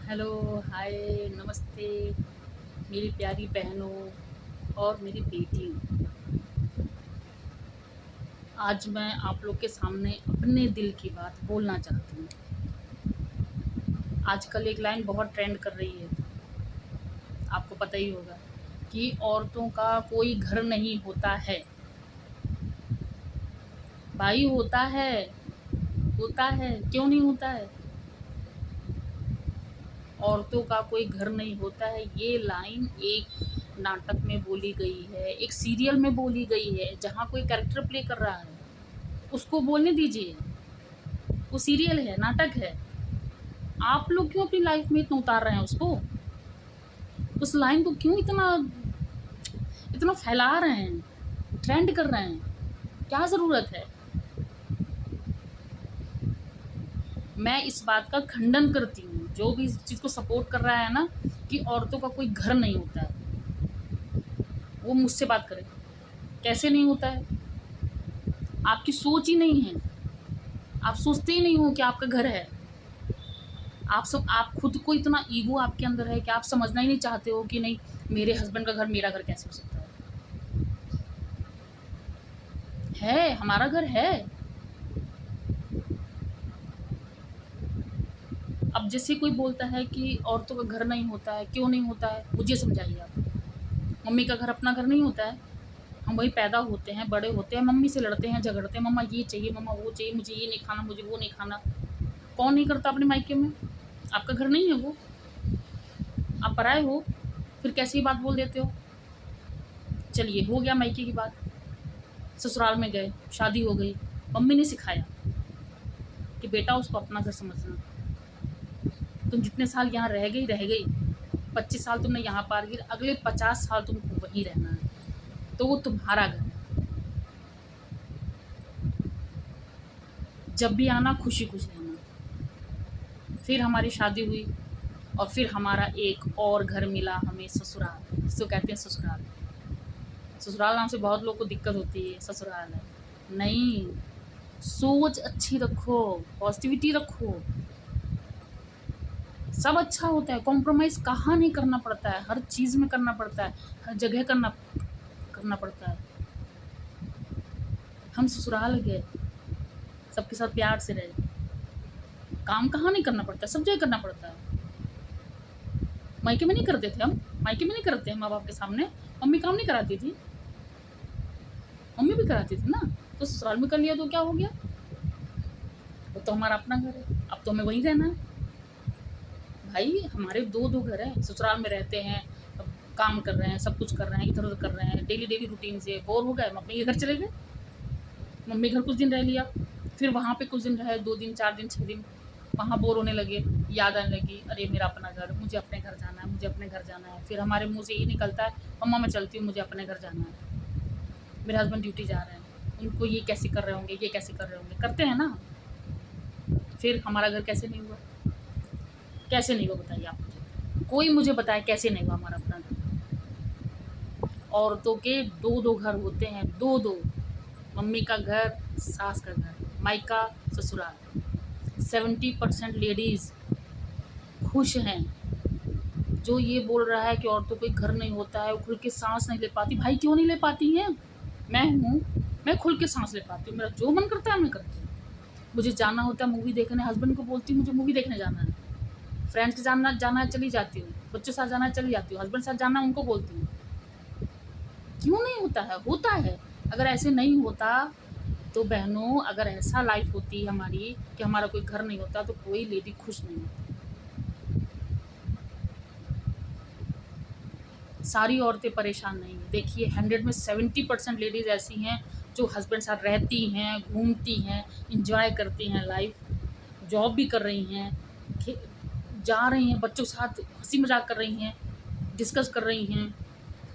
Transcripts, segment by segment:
Hello, हाय, नमस्ते मेरी प्यारी बहनों और मेरी बेटियों। आज मैं आप लोग के सामने अपने दिल की बात बोलना चाहती हूँ। आजकल एक लाइन बहुत ट्रेंड कर रही है, आपको पता ही होगा कि औरतों का कोई घर नहीं होता है। भाई होता है, क्यों नहीं होता है? औरतों का कोई घर नहीं होता है, ये लाइन एक नाटक में बोली गई है, एक सीरियल में बोली गई है, जहाँ कोई कैरेक्टर प्ले कर रहा है, उसको बोलने दीजिए। वो सीरियल है, नाटक है। आप लोग क्यों अपनी लाइफ में इतना उतार रहे हैं उसको? उस लाइन को क्यों इतना इतना फैला रहे हैं, ट्रेंड कर रहे हैं? क्या ज़रूरत है? मैं इस बात का खंडन करती हूँ, जो भी इस चीज़ को सपोर्ट कर रहा है ना कि औरतों का कोई घर नहीं होता है, वो मुझसे बात करे। कैसे नहीं होता है? आपकी सोच ही नहीं है। आप सोचते ही नहीं हो कि आपका घर है। आप खुद को इतना ईगो आपके अंदर है कि आप समझना ही नहीं चाहते हो कि नहीं, मेरे हस्बैंड का घर मेरा घर कैसे हो सकता है? हमारा घर है। अब जैसे कोई बोलता है कि औरतों का घर नहीं होता है, क्यों नहीं होता है? मुझे समझाइए आप। मम्मी का घर अपना घर नहीं होता है? हम वहीं पैदा होते हैं, बड़े होते हैं, मम्मी से लड़ते हैं, झगड़ते हैं, मम्मा ये चाहिए, मम्मा वो चाहिए, मुझे ये नहीं खाना, मुझे वो नहीं खाना। कौन नहीं करता अपने मायके में? आपका घर नहीं है वो? आप पराए हो, फिर कैसे ये बात बोल देते हो? चलिए, हो गया मायके की बात। ससुराल में गए, शादी हो गई, मम्मी ने सिखाया कि बेटा उसको अपना घर समझना। तुम जितने साल यहाँ रह गई, 25 साल तुमने यहाँ पार की, अगले 50 साल तुमको वहीं रहना है, तो वो तुम्हारा घर है। जब भी आना खुशी खुशी रहना। फिर हमारी शादी हुई और फिर हमारा एक और घर मिला हमें, ससुराल, जिसको कहते हैं ससुराल। ससुराल नाम से बहुत लोग को दिक्कत होती है, ससुराल है नहीं। सोच अच्छी रखो, पॉजिटिविटी रखो, सब अच्छा होता है। कॉम्प्रोमाइज़ कहाँ नहीं करना पड़ता है, हर चीज़ में करना पड़ता है, हर जगह करना करना पड़ता है। हम ससुराल गए, सबके साथ प्यार से रहे, काम कहाँ नहीं करना पड़ता, सब जगह करना पड़ता है। मायके में नहीं करते थे हम, मायके में नहीं करते हैं माँ बाप के सामने। मम्मी काम नहीं कराती थी, मम्मी भी कराती थी ना, तो ससुराल में कर लिया तो क्या हो गया? वो तो हमारा अपना घर है, अब तो हमें वहीं रहना है। भाई हमारे दो दो घर हैं, ससुराल में रहते हैं, अब काम कर रहे हैं, सब कुछ कर रहे हैं, इधर उधर कर रहे हैं, डेली डेली रूटीन से बोर हो गए, मम्मी के घर चले गए। मम्मी घर कुछ दिन रह लिया, फिर वहाँ पे कुछ दिन रहे, 2 दिन, 4 दिन, 6 दिन, वहाँ बोर होने लगे, याद आने लगी, अरे मेरा अपना घर, मुझे अपने घर जाना है, मुझे अपने घर जाना है। फिर हमारे मुँह से यही निकलता है, मम्मा मैं चलती हूँ, मुझे अपने घर जाना है। मेरे हस्बैंड ड्यूटी जा रहे हैं, उनको ये कैसे कर रहे होंगे, ये कैसे कर रहे होंगे, करते हैं ना। फिर हमारा घर कैसे नहीं हुआ? कैसे नहीं हुआ बताइए आप मुझे? कोई मुझे बताए कैसे नहीं हुआ हमारा अपना घर? औरतों के 2-2 घर होते हैं, 2-2। मम्मी का घर, सास का घर, मायका, ससुराल। 70% लेडीज़ खुश हैं। जो ये बोल रहा है कि औरतों को एक घर नहीं होता है, वो खुल के साँस नहीं ले पाती, भाई क्यों नहीं ले पाती हैं? मैं हूँ, मैं खुल के साँस ले पाती हूँ, मेरा जो मन करता है मैं करती हूँ। मुझे जाना होता है मूवी देखने, हस्बैंड को बोलती हूँ मुझे मूवी देखने जाना है। फ्रेंड्स के जाना जाना है चली जाती हूँ, बच्चों के साथ जाना है चली जाती हूँ, हस्बैंड के साथ जाना है उनको बोलती हूँ। क्यों नहीं होता है? होता है। अगर ऐसे नहीं होता तो बहनों, अगर ऐसा लाइफ होती हमारी कि हमारा कोई घर नहीं होता, तो कोई लेडी खुश नहीं होती। सारी औरतें परेशान नहीं हैं। देखिए 100 में 70% लेडीज़ ऐसी हैं जो हस्बैंड साथ रहती हैं, घूमती हैं, एन्जॉय करती हैं लाइफ, जॉब भी कर रही हैं, खे जा रही हैं, बच्चों के साथ हँसी मज़ाक कर रही हैं, डिस्कस कर रही हैं,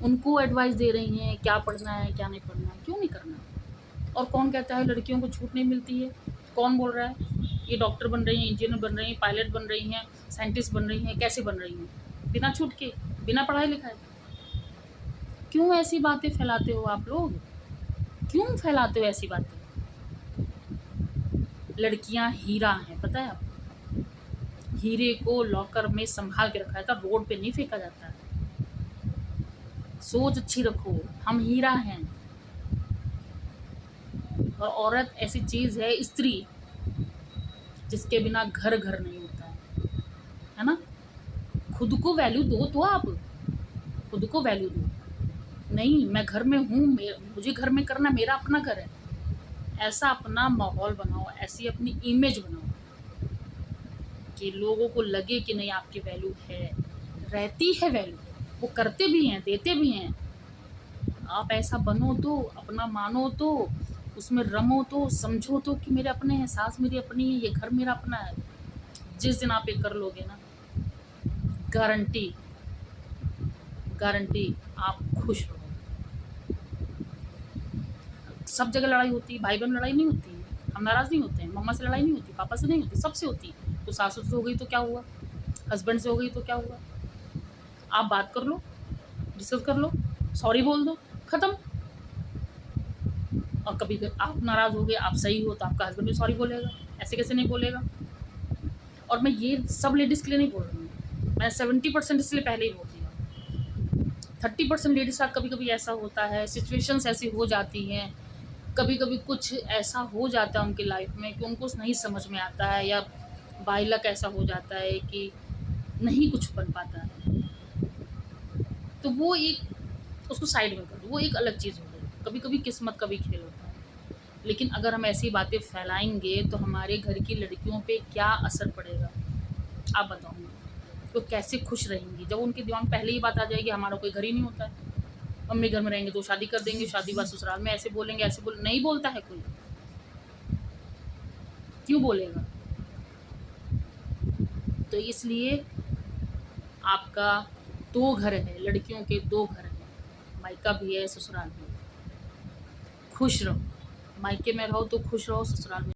उनको एडवाइस दे रही हैं, क्या पढ़ना है, क्या नहीं पढ़ना है, क्यों नहीं करना? और कौन कहता है लड़कियों को छूट नहीं मिलती है? कौन बोल रहा है? ये डॉक्टर बन रही हैं, इंजीनियर बन रही हैं, पायलट बन रही हैं, साइंटिस्ट बन रही हैं, कैसे बन रही हैं? बिना छूट के, बिना पढ़ाई-लिखाए। क्यों ऐसी बातें फैलाते हो आप लोग? क्यों फैलाते हो ऐसी बातें? लड़कियाँ हीरा हैं, पता है आपको? हीरे को लॉकर में संभाल के रखा जाता है, रोड पे नहीं फेंका जाता है। सोच अच्छी रखो, हम हीरा हैं। और औरत ऐसी चीज़ है, स्त्री, जिसके बिना घर घर नहीं होता है ना। खुद को वैल्यू दो तो आप, खुद को वैल्यू दो। नहीं, मैं घर में हूँ, मुझे घर में करना, मेरा अपना घर है। ऐसा अपना माहौल बनाओ, ऐसी अपनी इमेज बनाओ कि लोगों को लगे कि नहीं, आपकी वैल्यू है, रहती है वैल्यू, वो करते भी हैं, देते भी हैं। आप ऐसा बनो तो, अपना मानो तो, उसमें रमो तो, समझो तो कि मेरे अपने हैं, सास मेरी अपनी है, ये घर मेरा अपना है। जिस दिन आप ये कर लोगे ना, गारंटी गारंटी आप खुश रहोगे। सब जगह लड़ाई होती है, भाई बहन लड़ाई नहीं होती है, हम नाराज़ नहीं होते हैं, मम्मा से लड़ाई नहीं होती, पापा से नहीं होती, सबसे होती है। तो सासू से हो गई तो क्या हुआ, हस्बैंड से हो गई तो क्या हुआ, आप बात कर लो, डिस्कस कर लो, सॉरी बोल दो, ख़त्म। और कभी आप नाराज़ हो गए, आप सही हो, तो आपका हस्बैंड भी सॉरी बोलेगा, ऐसे कैसे नहीं बोलेगा। और मैं ये सब लेडीज़ के लिए नहीं बोल रही हूँ, मैं 70% इसलिए पहले ही बोल दिया। 30% लेडीज़ का कभी कभी ऐसा होता है, सिचुएशंस ऐसी हो जाती हैं, कभी कभी कुछ ऐसा हो जाता है उनकी लाइफ में कि उनको नहीं समझ में आता है, या बाई लक ऐसा हो जाता है कि नहीं कुछ बन पाता है, तो वो एक, उसको साइड में कर दो, वो एक अलग चीज़ हो गई। कभी कभी किस्मत का भी खेल होता है। लेकिन अगर हम ऐसी बातें फैलाएंगे तो हमारे घर की लड़कियों पे क्या असर पड़ेगा, आप बताओ। तो कैसे खुश रहेंगी जब उनके दिमाग में पहले ही बात आ जाएगी हमारा कोई घर ही नहीं होता है, मम्मी घर में रहेंगे तो शादी कर देंगे, शादी बाद ससुराल में ऐसे बोलेंगे, ऐसे बोल, नहीं बोलता है कोई, क्यों बोलेगा। तो इसलिए आपका 2 घर है, लड़कियों के 2 घर हैं, मायका भी है, ससुराल भी है। खुश रहो, मायके में रहो तो खुश रहो, ससुराल में